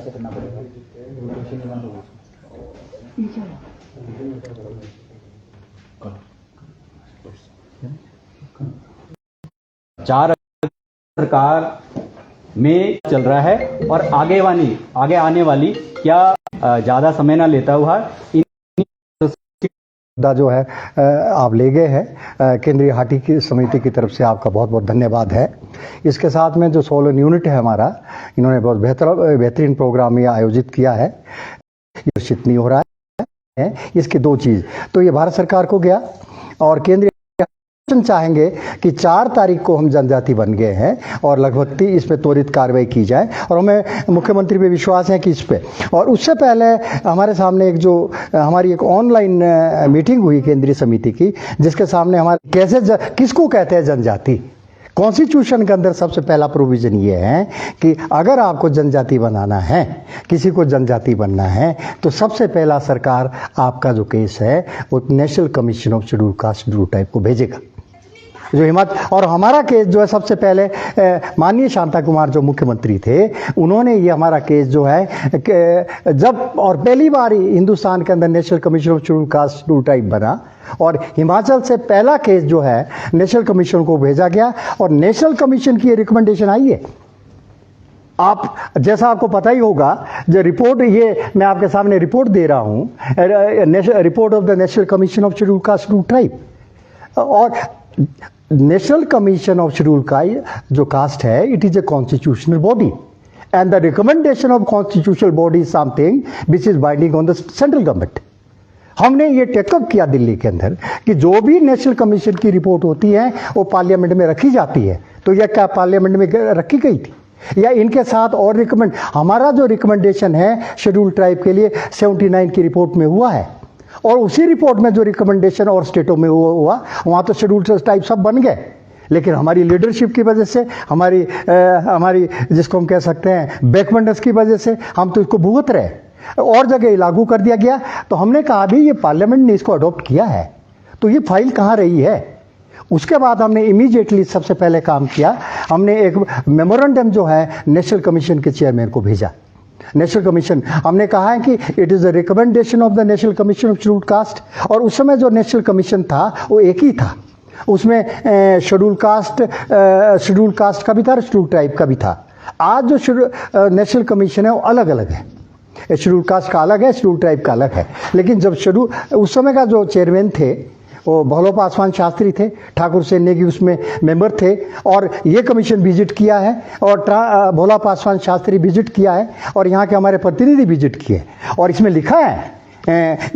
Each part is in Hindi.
करना पड़ेगा। 4 सरकार में चल रहा है और आगे आने वाली क्या ज़्यादा समय ना लेता हुआ जो है आप ले गए हैं केंद्रीय हाटी की समिति की तरफ से आपका बहुत बहुत धन्यवाद है। इसके साथ में जो सोलन यूनिट है हमारा, इन्होंने बहुत बेहतरीन प्रोग्राम ये आयोजित किया है। ये निश्चित नहीं हो रहा है इसकी 2 चीज़ तो ये भारत सरकार को गया और केंद्रीय चाहेंगे कि 4 तारीख को हम जनजाति बन गए हैं और लगभग इस पे त्वरित कार्रवाई की जाए और हमें मुख्यमंत्री पे विश्वास है कि इस पे। और उससे पहले हमारे सामने हमारी एक ऑनलाइन मीटिंग हुई केंद्रीय समिति की, जिसके सामने हमारे किसको कहते हैं जनजाति। कॉन्स्टिट्यूशन के अंदर सबसे पहला प्रोविजन ये है कि अगर आपको जनजाति बनाना है, किसी को जनजाति बनना है, तो सबसे पहला सरकार आपका जो केस है वो national commission of schedule caste schedule tribe को भेजेगा। जो हिमाचल और हमारा केस जो है सबसे पहले माननीय शांता कुमार जो मुख्यमंत्री थे, उन्होंने ये हमारा केस जो है जब और पहली बार हिंदुस्तान के अंदर national commission of schedule caste schedule tribe बना और हिमाचल से पहला केस जो है नेशनल कमीशन को भेजा गया और नेशनल कमीशन की रिकमेंडेशन आई है। आप जैसा आपको पता ही होगा, जो रिपोर्ट ये मैं आपके सामने रिपोर्ट दे रहा हूँ, report of the national commission of schedule caste schedule tribe. और नेशनल कमीशन ऑफ शेड्यूल का जो कास्ट है, it is a constitutional body and the recommendation of constitutional body is something which is binding on the central government. हमने ये टेकअप किया दिल्ली के अंदर कि जो भी नेशनल कमीशन की रिपोर्ट होती है वो पार्लियामेंट में रखी जाती है। तो यह क्या पार्लियामेंट में रखी गई थी या इनके साथ और हमारा जो रिकमेंडेशन है शेड्यूल ट्राइब के लिए 79 की रिपोर्ट में हुआ है और उसी रिपोर्ट में जो रिकमेंडेशन और स्टेटों में हुआ वहाँ तो शेड्यूल ट्राइब सब बन गए। लेकिन हमारी लीडरशिप की वजह से, हमारी जिसको हम कह सकते हैं बैकबेंडर्स की वजह से हम तो इसको भुगत रहे और जगह लागू कर दिया गया। तो हमने कहा भी ये पार्लियामेंट ने इसको अडॉप्ट किया है तो ये फाइल कहाँ रही है। उसके बाद हमने इमीडिएटली सबसे पहले काम किया, हमने एक मेमोरेंडम जो है नेशनल कमीशन के चेयरमैन को भेजा। नेशनल कमीशन हमने कहा है कि it is the recommendation of the national commission of schedule caste. और उस समय जो नेशनल कमीशन था वो एक ही था, उसमें शेड्यूल कास्ट का भी था, शेड्यूल ट्राइब का भी था। आज जो नेशनल कमीशन है वो अलग अलग है, शेड्यूल कास्ट का अलग है, शेड्यूल ट्राइब का अलग है। लेकिन जब उस समय का जो चेयरमैन थे वो भोला पासवान शास्त्री थे, ठाकुर सेन नेगी उसमें मेंबर थे और ये कमीशन विजिट किया है और भोला पासवान शास्त्री विजिट किया है और यहाँ के हमारे प्रतिनिधि विजिट किए। और इसमें लिखा है,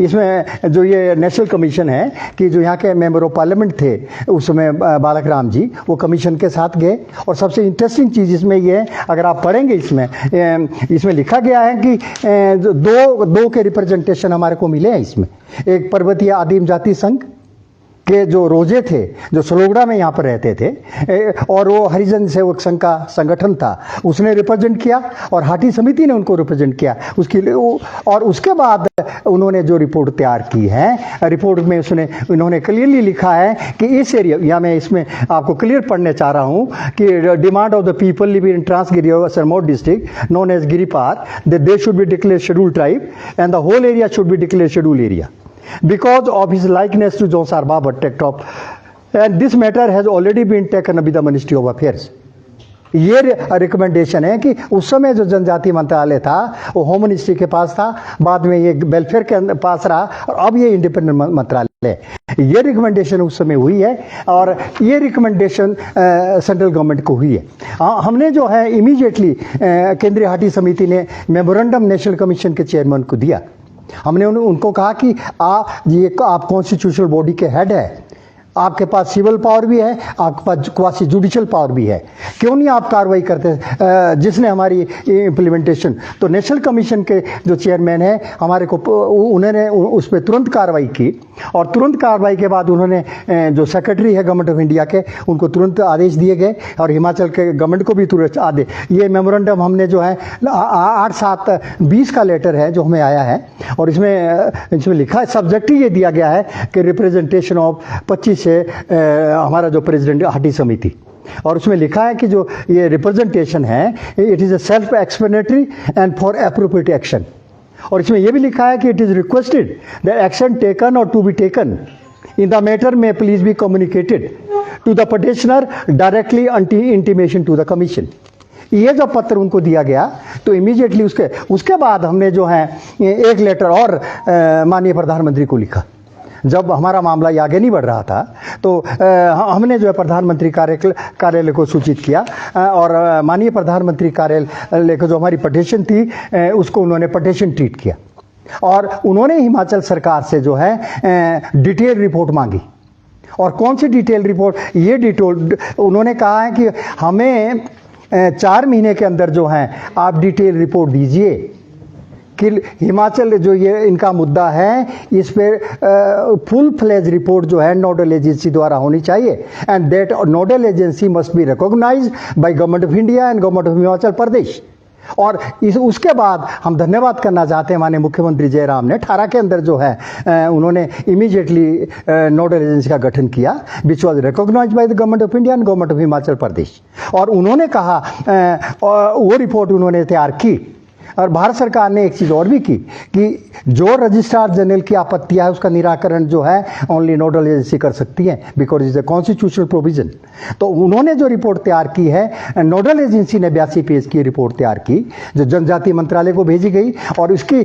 इसमें जो ये नेशनल कमीशन है कि जो यहाँ के मेंबर ऑफ पार्लियामेंट थे उस समय बालक राम जी, वो कमीशन के साथ गए। और सबसे इंटरेस्टिंग चीज़ इसमें ये है, अगर आप पढ़ेंगे इसमें लिखा गया है कि दो के रिप्रेजेंटेशन हमारे को मिले हैं इसमें। एक पर्वतीय आदिम जाति संघ के जो रोजे थे, जो सलोगड़ा में यहाँ पर रहते थे, और वो हरिजन सेवक संघ का संगठन था, उसने रिप्रेजेंट किया और हाटी समिति ने उनको रिप्रेजेंट किया उसके लिए। और उसके बाद उन्होंने जो रिपोर्ट तैयार की है, रिपोर्ट में उन्होंने क्लियरली लिखा है कि इस एरिया, या मैं इसमें आपको क्लियर पढ़ने चाह रहा हूँ कि demand of the people live in Transgiri Sirmaur district known as Giripar that they should be declare schedule tribe and the whole area should be declare schedule area because of his likeness to John Sar Babar Tektop, and this matter has already been taken up with the Ministry of Affairs. ये रिकमेंडेशन है कि उस समय जो जनजाति मंत्रालय था वो होम मिनिस्ट्री के पास था, बाद में ये वेलफेयर के पास रहा और अब ये इंडिपेंडेंट मंत्रालय। ये रिकमेंडेशन उस समय हुई है और ये रिकमेंडेशन सेंट्रल गवर्नमेंट को हुई है। हमने जो है इमीडिएटली केंद्रीय हाटी समिति ने मेमोरेंडम नेशनल कमीशन के चेयरमैन को दिया। हमने उनको कहा कि आप कॉन्स्टिट्यूशनल बॉडी के हेड है, आपके पास सिविल पावर भी है, आपके पास क्वासी जुडिशियल पावर भी है, क्यों नहीं आप कार्रवाई करते जिसने हमारी इम्प्लीमेंटेशन। तो नेशनल कमीशन के जो चेयरमैन है हमारे को, उन्होंने उस पर तुरंत कार्रवाई की और तुरंत कार्रवाई के बाद उन्होंने जो सेक्रेटरी है गवर्नमेंट ऑफ इंडिया के, उनको तुरंत आदेश दिए गए और हिमाचल के गवर्नमेंट को भी तुरंत आदेश। ये मेमोरेंडम हमने जो है 8/7/20 का लेटर है जो हमें आया है और इसमें लिखा है, सब्जेक्ट ही ये दिया गया है कि रिप्रेजेंटेशन ऑफ 25 से हमारा जो प्रेसिडेंट हाटी समिति और उसमें लिखा है कि जो ये रिप्रेजेंटेशन है it is a self explanatory and for appropriate action. और इसमें यह भी लिखा है कि it is requested the action taken और to be taken in the matter में please be communicated to the petitioner directly intimation to the commission. ये जो पत्र उनको दिया गया तो इमीडिएटली उसके बाद हमने जो है एक लेटर और माननीय प्रधानमंत्री को लिखा। जब हमारा मामला ये आगे नहीं बढ़ रहा था तो हमने जो है प्रधानमंत्री कार्यालय को सूचित किया और माननीय प्रधानमंत्री कार्यालय को जो हमारी पटिशन थी उसको उन्होंने पटिशन ट्रीट किया और उन्होंने हिमाचल सरकार से जो है डिटेल रिपोर्ट मांगी। और कौन सी डिटेल रिपोर्ट? ये डिटेल उन्होंने कहा है कि हमें 4 महीने के अंदर जो है आप डिटेल रिपोर्ट दीजिए कि हिमाचल जो ये इनका मुद्दा है इस पर फुल फ्लेज रिपोर्ट जो है नोडल एजेंसी द्वारा होनी चाहिए and that nodal agency must be recognised by government of India and government of Himachal Pradesh. और उसके बाद हम धन्यवाद करना चाहते हैं माननीय मुख्यमंत्री जयराम ने 18 के अंदर जो है उन्होंने इमीडिएटली नोडल एजेंसी का गठन किया which was recognised by the government of India and government of Himachal Pradesh. और उन्होंने कहा वो रिपोर्ट उन्होंने तैयार की। और भारत सरकार ने एक चीज़ और भी की कि जो रजिस्ट्रार जनरल की आपत्तियां है उसका निराकरण जो है ओनली नोडल एजेंसी कर सकती है because is a constitutional provision. तो उन्होंने जो रिपोर्ट तैयार की है नोडल एजेंसी ने 82 पेज की रिपोर्ट तैयार की जो जनजातीय मंत्रालय को भेजी गई और इसकी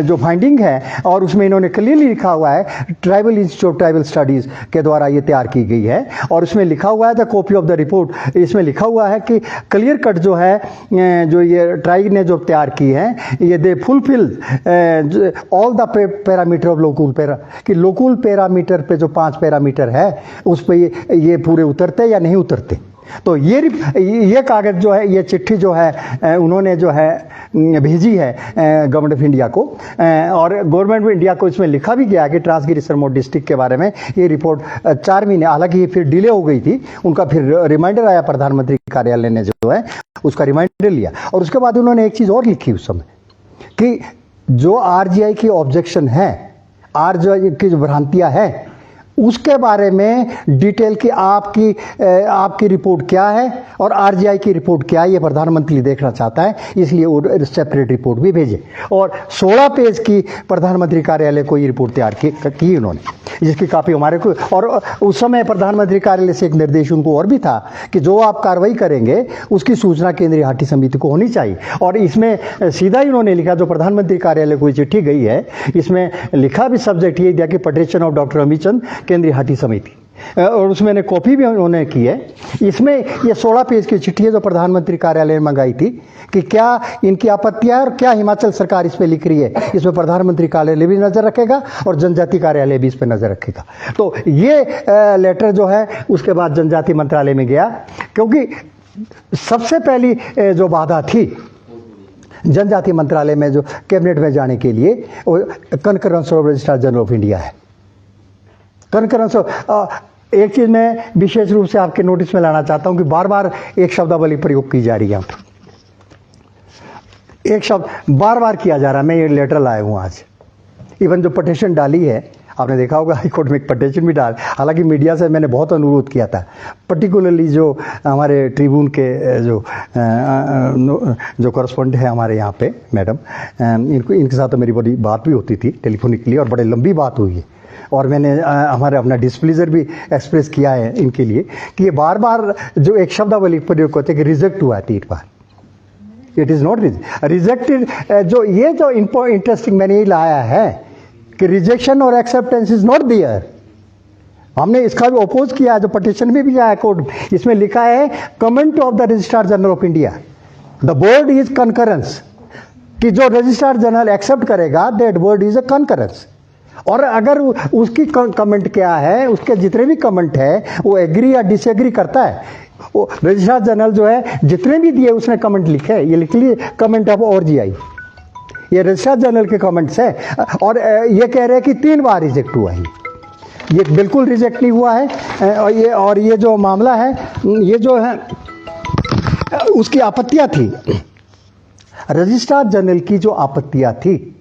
जो फाइंडिंग है और उसमें इन्होंने क्लियरली लिखा हुआ है tribal institute of tribal studies के द्वारा ये तैयार की गई है। और उसमें लिखा हुआ है the copy of the report, इसमें लिखा हुआ है कि क्लियर कट जो है जो ये ट्राइब ने जो तैयार की है ये they fulfil all the parameter of local para कि लोकल पैरामीटर पे जो 5 पैरामीटर है उस पे ये पूरे उतरते या नहीं उतरते। तो ये कागज जो है ये चिट्ठी जो है उन्होंने जो है भेजी है गवर्नमेंट ऑफ इंडिया को और गवर्नमेंट ऑफ इंडिया को इसमें लिखा भी गया कि ट्रांसगिरी सिरमौर डिस्ट्रिक्ट के बारे में ये रिपोर्ट 4 महीने, हालांकि ये फिर डिले हो गई थी, उनका फिर रिमाइंडर आया प्रधानमंत्री कार्यालय ने जो है उसका रिमाइंडर लिया। और उसके बाद उन्होंने एक चीज़ और लिखी उस समय कि जो आरजीआई की ऑब्जेक्शन है, आरजीआई की जो भ्रांतियां है उसके बारे में डिटेल की आपकी रिपोर्ट क्या है और आरजीआई की रिपोर्ट क्या है ये प्रधानमंत्री देखना चाहता है, इसलिए वो सेपरेट रिपोर्ट भी भेजे। और 16 पेज की प्रधानमंत्री कार्यालय को ये रिपोर्ट तैयार की उन्होंने, जिसकी कापी हमारे को। और उस समय प्रधानमंत्री कार्यालय से एक निर्देश उनको और भी था कि जो आप कार्रवाई करेंगे उसकी सूचना केंद्रीय हाटी समिति को होनी चाहिए। और इसमें सीधा ही उन्होंने लिखा, जो प्रधानमंत्री कार्यालय को चिट्ठी गई है इसमें लिखा भी सब्जेक्ट ये दिया कि पटिशन ऑफ डॉक्टर अमीचंद केंद्रीय हाटी समिति, और उसमें ने कॉपी भी उन्होंने की है। इसमें ये 16 पेज की चिट्ठी है जो प्रधानमंत्री कार्यालय ने मंगाई थी कि क्या इनकी आपत्तियां है और क्या हिमाचल सरकार इस पे लिख रही है, इस पर प्रधानमंत्री कार्यालय भी नजर रखेगा और जनजाति कार्यालय भी इस पर नजर रखेगा। तो ये लेटर जो है उसके बाद जनजाति मंत्रालय में गया, क्योंकि सबसे पहली जो बाधा थी जनजाति मंत्रालय में जो कैबिनेट में जाने के लिए वो concurrence of registrar general of India है। कनकरेंस एक चीज मैं विशेष रूप से आपके नोटिस में लाना चाहता हूं कि बार बार एक शब्दावली प्रयोग की जा रही है, एक शब्द बार बार किया जा रहा है। मैं ये लेटर लाया हूं आज, इवन जो पटिशन डाली है आपने देखा होगा हाईकोर्ट में एक पटिशन भी डाल, हालांकि मीडिया से मैंने बहुत अनुरोध किया था, पर्टिकुलरली जो हमारे ट्रिब्यून के जो करस्पॉन्डेंट है हमारे यहाँ पे मैडम, इनके साथ तो मेरी बड़ी बात भी होती थी टेलीफोनिकली और बड़े लंबी बात हुई है। और मैंने हमारे अपना डिस्प्लीजर भी एक्सप्रेस किया है इनके लिए कि ये बार बार जो एक शब्दावली प्रयोग करते हैं कि रिजेक्ट हुआ है 3 बार, इट इज़ नॉट रिजेक्टेड। जो ये जो इंटरेस्टिंग मैंने ये लाया है कि रिजेक्शन और एक्सेप्टेंस इज नॉट देयर, हमने इसका भी अपोज किया है, जो पटिशन में भी आया कोर्ट, इसमें लिखा है comment of the registrar general of India, the board is concurrence, कि जो रजिस्ट्रार जनरल एक्सेप्ट करेगा that board is a concurrence. और अगर उसकी कमेंट क्या है, उसके जितने भी कमेंट है वो एग्री या डिसएग्री करता है, वो रजिस्ट्रार जनरल जो है जितने भी दिए उसने कमेंट लिखे, ये लिख लिए कमेंट ऑफ आरजीआई, ये रजिस्ट्रार जनरल के कमेंट्स है। और ये कह रहे हैं कि 3 बार रिजेक्ट हुआ है, ये बिल्कुल रिजेक्ट नहीं हुआ है। और ये जो मामला है ये जो है उसकी आपत्तियां थी, रजिस्ट्रार जनरल की जो आपत्तियां थी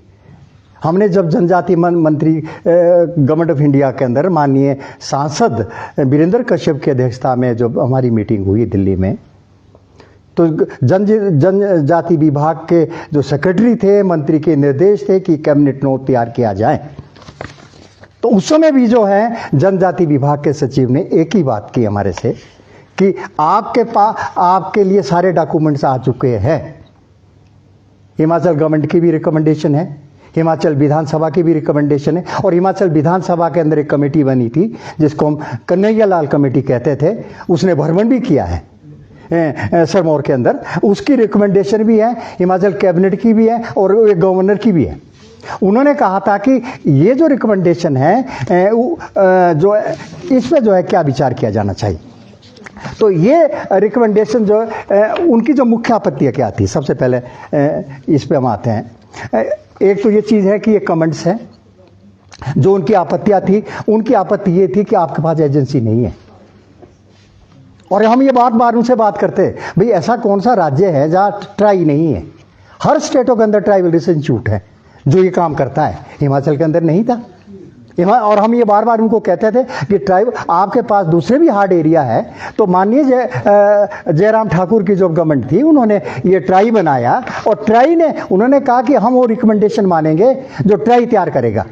हमने जब जनजाति मंत्री गवर्नमेंट ऑफ इंडिया के अंदर माननीय सांसद वीरेंद्र कश्यप की अध्यक्षता में जब हमारी मीटिंग हुई दिल्ली में, तो जनजाति विभाग के जो सेक्रेटरी थे, मंत्री के निर्देश थे कि कैबिनेट नोट तैयार किया जाए। तो उस समय भी जो है जनजाति विभाग के सचिव ने एक ही बात की हमारे से कि आपके लिए सारे डॉक्यूमेंट्स आ चुके हैं। हिमाचल गवर्नमेंट की भी रिकमेंडेशन है, हिमाचल विधानसभा की भी रिकमेंडेशन है, और हिमाचल विधानसभा के अंदर एक कमेटी बनी थी जिसको हम कन्हैया लाल कमेटी कहते थे, उसने भ्रमण भी किया है सिरमौर के अंदर, उसकी रिकमेंडेशन भी है, हिमाचल कैबिनेट की भी है और गवर्नर की भी है। उन्होंने कहा था कि ये जो रिकमेंडेशन है जो इसमें जो है क्या विचार किया जाना चाहिए। तो ये रिकमेंडेशन जो उनकी जो मुख्य आपत्तियां क्या थी, सबसे पहले इस पे हम आते हैं। एक तो ये चीज़ है कि ये कमेंट्स हैं, जो उनकी आपत्तियां थी, उनकी आपत्ति ये थी कि आपके पास एजेंसी नहीं है। और हम ये बार उनसे बात करते हैं, भाई ऐसा कौन सा राज्य है जहाँ ट्राई नहीं है? हर स्टेटों के अंदर ट्राइबल रिसर्च इंस्टीट्यूट है जो ये काम करता है, हिमाचल के अंदर नहीं था। और हम ये बार उनको कहते थे कि ट्राइब आपके पास दूसरे भी हार्ड एरिया है। तो माननीय जयराम ठाकुर की जो गवर्नमेंट थी, उन्होंने ये ट्राई बनाया और ट्राई ने उन्होंने कहा कि हम वो रिकमेंडेशन मानेंगे जो ट्राई तैयार करेगा,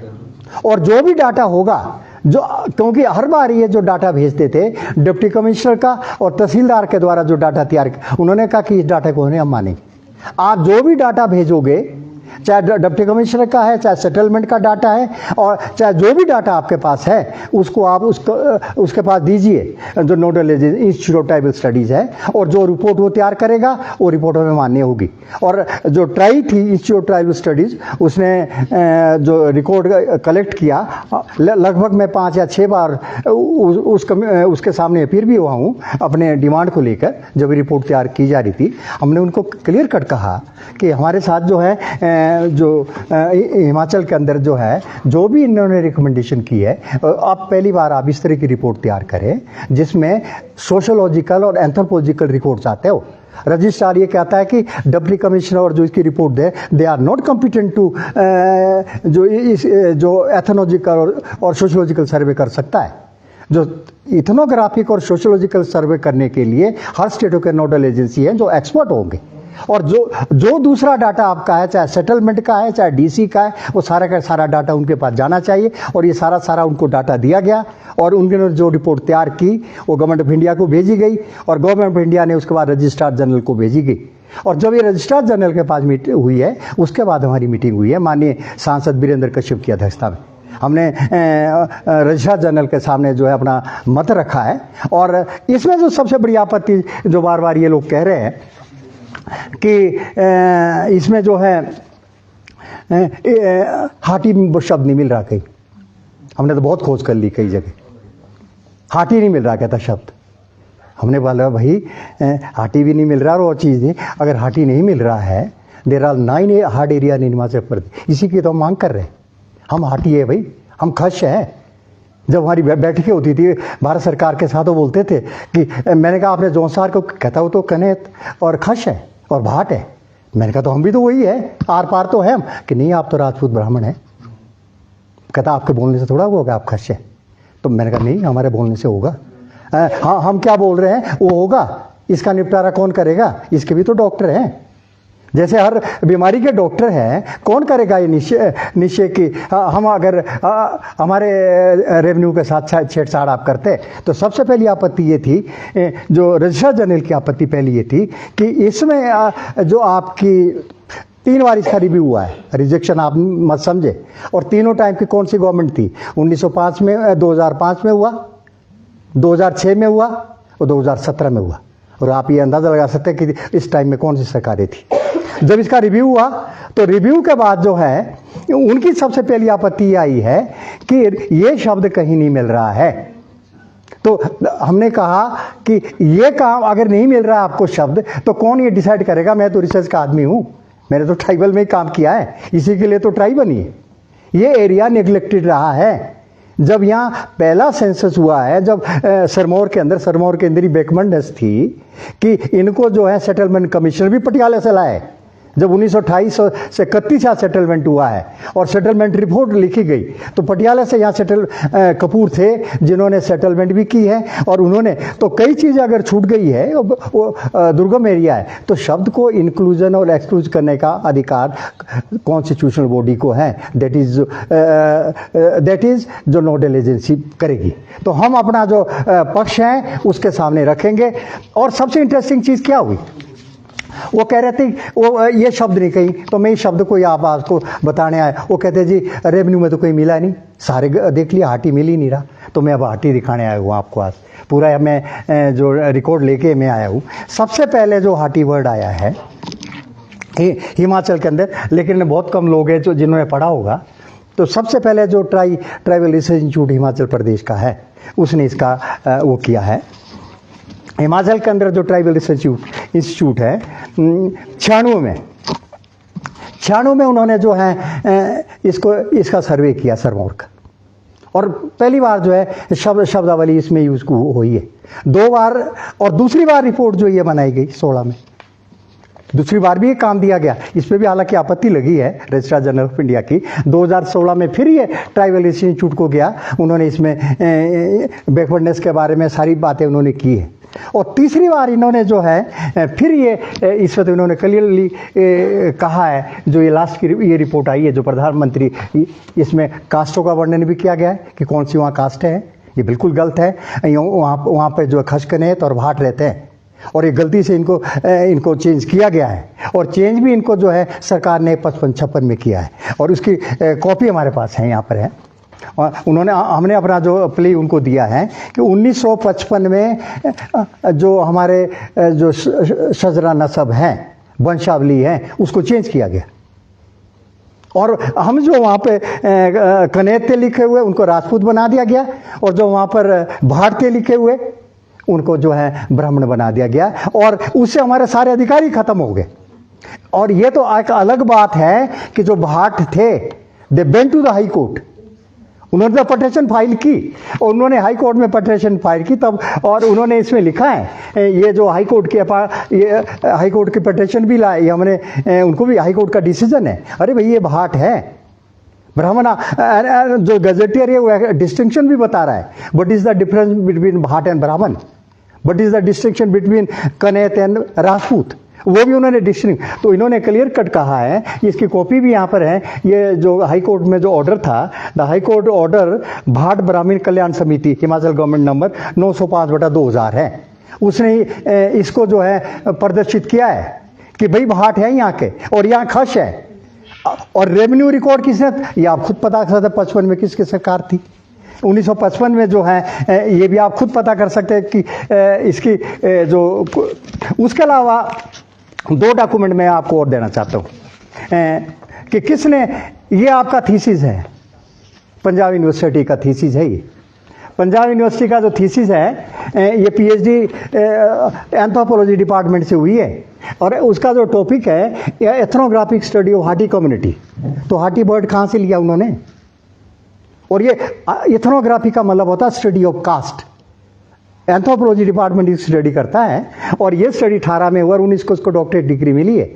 और जो भी डाटा होगा जो, क्योंकि हर बार ये जो डाटा भेजते थे डिप्टी कमिश्नर का और तहसीलदार के द्वारा जो डाटा तैयार, उन्होंने कहा कि इस डाटा को हम मानेंगे। आप जो भी डाटा भेजोगे, चाहे डिप्टी कमिश्नर का है, चाहे सेटलमेंट का डाटा है, और चाहे जो भी डाटा आपके पास है, उसको आप उसके पास दीजिए जो nodal institute of tribal studies है, और जो रिपोर्ट वो तैयार करेगा वो रिपोर्ट हमें मान्य होगी। और जो ट्राई थी इंस्टीट्यूट ऑफ ट्राइबल स्टडीज़, उसने जो रिकॉर्ड कलेक्ट किया, लगभग मैं 5 या 6 बार उसके सामने अपीयर भी हुआ हूँ अपने डिमांड को लेकर। जब रिपोर्ट तैयार की जा रही थी, हमने उनको क्लियर कट कहा कि हमारे साथ जो है जो हिमाचल के अंदर जो है, जो भी इन्होंने रिकमेंडेशन की है, अब पहली बार आप इस तरह की रिपोर्ट तैयार करें जिसमें सोशोलॉजिकल और एंथ्रोपोलॉजिकल रिपोर्ट्स आते हो। रजिस्ट्रार ये कहता है कि डिप्टी कमिश्नर और जो इसकी report they are not competent to जो एथनोलॉजिकल और सोशोलॉजिकल सर्वे कर सकता है। जो इथनोग्राफिक और सोशोलॉजिकल सर्वे करने के लिए हर स्टेटों के नोडल एजेंसी हैं जो एक्सपर्ट होंगे, और जो दूसरा डाटा आपका है, चाहे सेटलमेंट का है, चाहे डीसी का है, वो सारा का सारा डाटा उनके पास जाना चाहिए। और ये सारा उनको डाटा दिया गया, और उन्होंने जो रिपोर्ट तैयार की वो गवर्नमेंट ऑफ इंडिया को भेजी गई, और गवर्नमेंट ऑफ इंडिया ने उसके बाद रजिस्ट्रार जनरल को भेजी गई। और जब ये रजिस्ट्रार जनरल के पास मीटिंग हुई है, उसके बाद हमारी मीटिंग हुई है माननीय सांसद वीरेंद्र कश्यप की अध्यक्षता में। हमने रजिस्ट्रार जनरल के सामने जो है अपना मत रखा है। और इसमें जो सबसे बड़ी आपत्ति जो बार ये लोग कह रहे हैं कि इसमें जो है हाटी शब्द नहीं मिल रहा कहीं। हमने तो बहुत खोज कर ली कई जगह, हाटी नहीं मिल रहा कहता शब्द। हमने बोला भाई हाटी भी नहीं मिल रहा और चीज़ नहीं, अगर हाटी नहीं मिल रहा है, there are 9 hard area in Himachal Pradesh, इसी की तो हम मांग कर रहे हैं। हम हाटी है भाई, हम खश हैं। जब हमारी बैठकें होती थी भारत सरकार के साथ, वो बोलते थे कि मैंने कहा आपने जौनसार को, कहता वो तो कनेत और खश है और भाट है। मैंने कहा तो हम भी तो वही है, आर पार तो है हम। कि नहीं आप तो राजपूत ब्राह्मण हैं। कहता आपके बोलने से थोड़ा होगा आप खश है। तो मैंने कहा नहीं, हमारे बोलने से होगा। हाँ, हम क्या बोल रहे हैं वो होगा। इसका निपटारा कौन करेगा? इसके भी तो डॉक्टर हैं। जैसे हर बीमारी के डॉक्टर हैं, कौन करेगा ये निश्चय कि हम अगर हमारे रेवेन्यू के साथ छेड़छाड़ आप करते। तो सबसे पहली आपत्ति ये थी, जो रजिस्ट्रार जनरल की आपत्ति पहली ये थी कि इसमें जो आपकी 3 बार इसका रिव्यू हुआ है, रिजेक्शन आप मत समझे। और तीनों टाइम की कौन सी गवर्नमेंट थी? 1905 में, 2005 में हुआ, 2006 में हुआ और 2017 में हुआ। और आप ये अंदाज़ा लगा सकते हैं कि इस टाइम में कौन सी सरकारें थी। जब इसका रिव्यू हुआ तो रिव्यू के बाद जो है उनकी सबसे पहली आपत्ति आई है कि ये शब्द कहीं नहीं मिल रहा है। तो हमने कहा कि ये काम अगर नहीं मिल रहा आपको शब्द, तो कौन ये डिसाइड करेगा? मैं तो रिसर्च का आदमी हूँ, मैंने तो ट्राइबल में ही काम किया है, इसी के लिए तो ट्राई बनी है। ये एरिया नेग्लेक्टेड रहा है। जब यहाँ पहला सेंसस हुआ है, जब सिरमौर के अंदर ही बैकवर्डनेस थी कि इनको जो है सेटलमेंट कमीशनर भी पटियाला से लाए, जब 1928 से 31 यहाँ सेटलमेंट हुआ है और सेटलमेंट रिपोर्ट लिखी गई, तो पटियाला से यहाँ कपूर थे जिन्होंने सेटलमेंट भी की है। और उन्होंने तो कई चीज़ें अगर छूट गई है, वो दुर्गम एरिया है, तो शब्द को इंक्लूजन और एक्सक्लूज करने का अधिकार कॉन्स्टिट्यूशनल बॉडी को है, दैट इज जो नोडल एजेंसी करेगी। तो हम अपना जो पक्ष है उसके सामने रखेंगे। और सबसे इंटरेस्टिंग चीज़ क्या हुई, वो कह रहे थे वो ये शब्द नहीं कही, तो मैं इस शब्द को आप आपको बताने आया। वो कहते जी रेवेन्यू में तो कोई मिला नहीं, सारे देख लिया, हाटी मिल ही नहीं रहा, तो मैं अब हाटी दिखाने आया हूँ आपको। आज पूरा मैं जो रिकॉर्ड लेके मैं आया हूँ। सबसे पहले जो हाटी वर्ड आया है हिमाचल के अंदर, लेकिन बहुत कम लोग हैं जो जिन्होंने पढ़ा होगा। तो सबसे पहले जो tribal research institute Himachal Pradesh का है, उसने इसका वो किया है। हिमाचल के अंदर जो ट्राइबल रिसर्च इंस्टीट्यूट है 96 में उन्होंने जो है इसका सर्वे किया सरमौर का, और पहली बार जो है शब्दावली इसमें यूज हुई है 2 बार, और दूसरी बार रिपोर्ट जो ये बनाई गई 16 में, दूसरी बार भी ये काम दिया गया। इस पर भी हालांकि आपत्ति लगी है रजिस्ट्रार जनरल ऑफ इंडिया की। 2016 में फिर ये ट्राइबल इंस्टीट्यूट को गया, उन्होंने इसमें बैकवर्डनेस के बारे में सारी बातें उन्होंने की है। और तीसरी बार इन्होंने जो है फिर ये इस पर इन्होंने क्लियरली कहा है, जो ये लास्ट की ये रिपोर्ट आई है जो प्रधानमंत्री, इसमें कास्टों का वर्णन भी किया गया है कि कौन सी वहाँ कास्ट है। ये बिल्कुल गलत है। वहाँ पे जो खशकनेत और भाट रहते हैं, और ये गलती से इनको चेंज किया गया है, और चेंज भी इनको जो है सरकार ने 55-56 में किया है, और उसकी कॉपी हमारे पास है, यहाँ पर है। और हमने अपना जो प्ले उनको दिया है कि 1955 में जो हमारे जो शजरा नसब हैं, वंशावली है, उसको चेंज किया गया। और हम जो वहाँ पे कनेत थे लिखे हुए उनको राजपूत बना दिया गया, और जो वहाँ पर भाट थे लिखे हुए उनको जो है ब्राह्मण बना दिया गया, और उससे हमारे सारे अधिकारी खत्म हो गए। और ये तो एक अलग बात है कि जो भाट थे they went to the high court, उन्होंने पटिशन फाइल की, और उन्होंने हाई कोर्ट में पटिशन फाइल की तब, और उन्होंने इसमें लिखा है ये जो हाई कोर्ट की पटिशन भी लाई हमने, उनको भी हाई कोर्ट का डिसीजन है। अरे भाई ये भाट है, ब्राह्मण जो गजेटियर है वो डिस्टिंक्शन भी बता रहा है, what is the difference between Bhat and Brahmin, what is the distinction between Kanet and Rajput, वो भी उन्होंने डिस्टिंग। तो इन्होंने क्लियर कट कहा है, इसकी कॉपी भी यहाँ पर है। ये जो हाई कोर्ट में जो ऑर्डर था, द हाई कोर्ट ऑर्डर भाट ब्राह्मण कल्याण समिति हिमाचल गवर्नमेंट नंबर 905/2000 है, उसने इसको जो है प्रदर्शित किया है कि भाई भाट है यहाँ के, और यहाँ खश है। और रेवेन्यू रिकॉर्ड किसने, ये आप खुद पता कर सकते 55 में किसकी सरकार थी। 1955 में जो है ये भी आप खुद पता कर सकते हैं कि इसकी जो, उसके अलावा 2 डॉक्यूमेंट मैं आपको और देना चाहता हूँ कि किसने, ये आपका थीसिस है, पंजाब यूनिवर्सिटी का थीसिस है। ये पंजाब यूनिवर्सिटी का जो थीसिस है ये पीएचडी एंथ्रोपोलॉजी डिपार्टमेंट से हुई है, और उसका जो टॉपिक है ethnographic study of Hati community. तो हाटी बर्ड कहाँ से लिया उन्होंने, और ये एथनोग्राफी का मतलब होता है study of caste. Anthropology department इस स्टडी करता है, और ये स्टडी 18 में हुआ, 19 को उसको डॉक्टरेट डिग्री मिली है।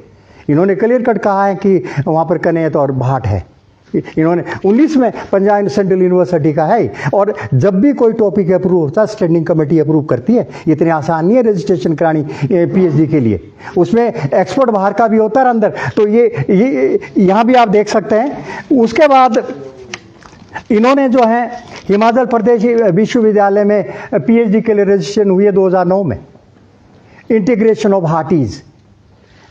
इन्होंने क्लियर कट कहा है कि वहाँ पर कनेत और भाट है। इन्होंने 19 में पंजाब सेंट्रल यूनिवर्सिटी का है। और जब भी कोई टॉपिक अप्रूव होता है स्टैंडिंग कमेटी अप्रूव करती है, इतनी आसान नहीं है रजिस्ट्रेशन करानी पीएचडी के लिए, उसमें एक्सपर्ट बाहर का भी होता है अंदर। तो ये यहाँ भी आप देख सकते हैं। उसके बाद इन्होंने जो है हिमाचल प्रदेश विश्वविद्यालय में पीएचडी के लिए रजिस्ट्रेशन हुई है 2009 में, इंटीग्रेशन ऑफ हाटीज।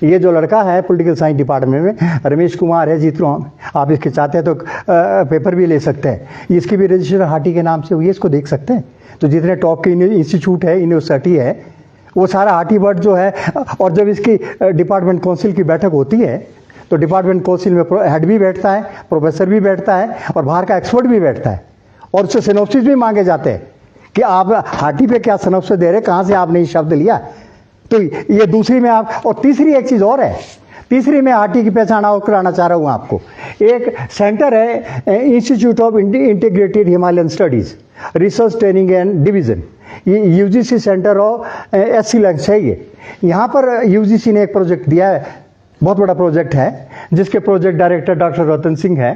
ये जो लड़का है पॉलिटिकल साइंस डिपार्टमेंट में रमेश कुमार है, जीतू, आप इसके चाहते हैं तो पेपर भी ले सकते हैं। इसकी भी रजिस्ट्रेशन हाटी के नाम से हुई है, इसको देख सकते हैं। तो जितने टॉप के इंस्टीट्यूट है, यूनिवर्सिटी है, वो सारा हाटी बर्ड जो है। और जब इसकी डिपार्टमेंट काउंसिल की बैठक होती है तो डिपार्टमेंट काउंसिल में हेड भी बैठता है, प्रोफेसर भी बैठता है, और बाहर का एक्सपर्ट भी बैठता है, और उससे सिनॉप्सिस भी मांगे जाते हैं कि आप हाटी पे क्या सिनॉप्सिस दे रहे, कहाँ से आपने ये शब्द लिया। तो ये दूसरी में आप, और तीसरी एक चीज़ और है, तीसरी में हाटी की पहचान और कराना चाह रहा हूँ आपको। एक सेंटर है institute of integrated Himalayan studies research training and division, ये यूजीसी सेंटर ऑफ एक्सीलेंस है। ये यहाँ पर यूजीसी ने एक प्रोजेक्ट दिया है बहुत बड़ा प्रोजेक्ट है जिसके project director doctor Ratan Singh है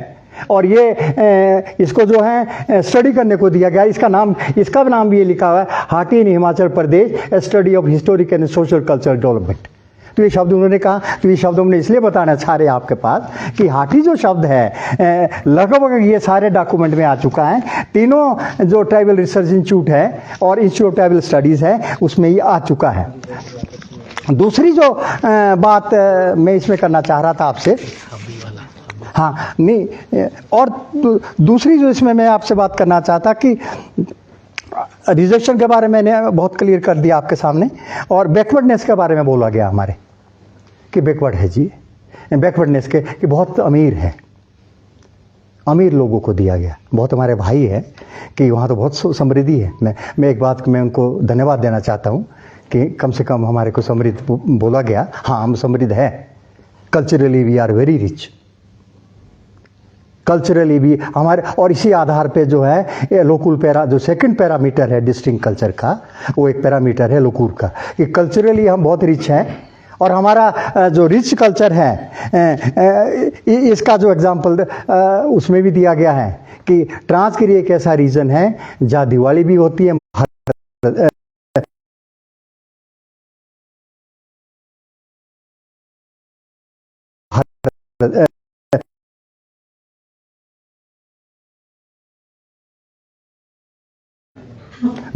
और ये इसको जो है स्टडी करने को दिया गया। इसका नाम भी ये लिखा हुआ है Hatti in Himachal Pradesh study of historic and social cultural development. तो ये शब्द उन्होंने कहा, तो ये शब्द हमने इसलिए बताना चाह रहे हैं आपके पास कि हाटी जो शब्द है लगभग ये सारे डॉक्यूमेंट में आ चुका है। तीनों जो ट्राइबल रिसर्च इंस्टीट्यूट है और इंस्टीट्यूट ऑफ ट्राइबल स्टडीज़ है उसमें ये आ चुका है। दूसरी जो बात मैं इसमें करना चाह रहा था आपसे, हाँ नहीं, और दूसरी जो इसमें मैं आपसे बात करना चाहता कि रिजर्वेशन के बारे में मैंने बहुत क्लियर कर दिया आपके सामने, और बैकवर्डनेस के बारे में बोला गया हमारे कि बैकवर्ड है जी, बैकवर्डनेस के कि बहुत अमीर है, अमीर लोगों को दिया गया। बहुत हमारे भाई है कि वहाँ तो बहुत समृद्धि है। मैं एक बात मैं उनको धन्यवाद देना चाहता हूँ कि कम से कम हमारे को समृद्ध बोला गया। हाँ, हम समृद्ध है, culturally we are very rich, culturally भी हमारे, और इसी आधार पे जो है लोकुल पैरा जो सेकंड पैरामीटर है डिस्ट्रिक्ट कल्चर का, वो एक पैरामीटर है लोकुल का कि कल्चरली हम बहुत रिच हैं। और हमारा जो रिच कल्चर है इसका जो एग्जांपल उसमें भी दिया गया है कि ट्रांसगिरी एक ऐसा रीजन है जहाँ दिवाली भी होती है,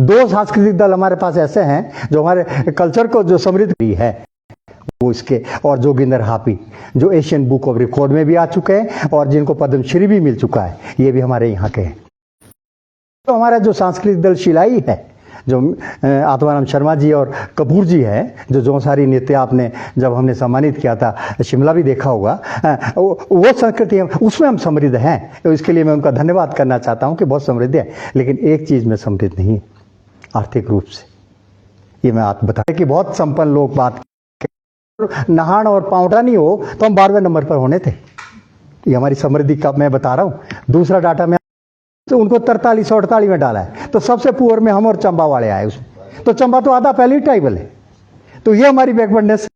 दो सांस्कृतिक दल हमारे पास ऐसे हैं जो हमारे कल्चर को जो समृद्ध भी है वो इसके, और जोगिंदर हापी जो एशियन बुक ऑफ रिकॉर्ड में भी आ चुके हैं और जिनको पद्मश्री भी मिल चुका है, ये भी हमारे यहाँ के हैं। तो हमारा जो सांस्कृतिक दल शिलाई है, जो आत्माराम शर्मा जी और कपूर जी हैं, जो जोंसारी नृत्य आपने जब हमने सम्मानित किया था शिमला भी देखा होगा, वो संस्कृति उसमें हम समृद्ध हैं। तो इसके लिए मैं उनका धन्यवाद करना चाहता हूँ कि बहुत समृद्ध है। लेकिन एक चीज़ में समृद्ध नहीं, आर्थिक रूप से। ये मैं आप बताएं कि बहुत संपन्न लोग बात नहान और पावटा नहीं हो तो हम 12वें नंबर पर होने थे। ये हमारी समृद्धि का मैं बता रहा हूँ। दूसरा डाटा में तो उनको 43-48 में डाला है, तो सबसे पुअर में हम और चंबा वाले आए उसमें। तो चंबा तो आधा पहले ही ट्राइबल है। तो ये हमारी बैकवर्डनेस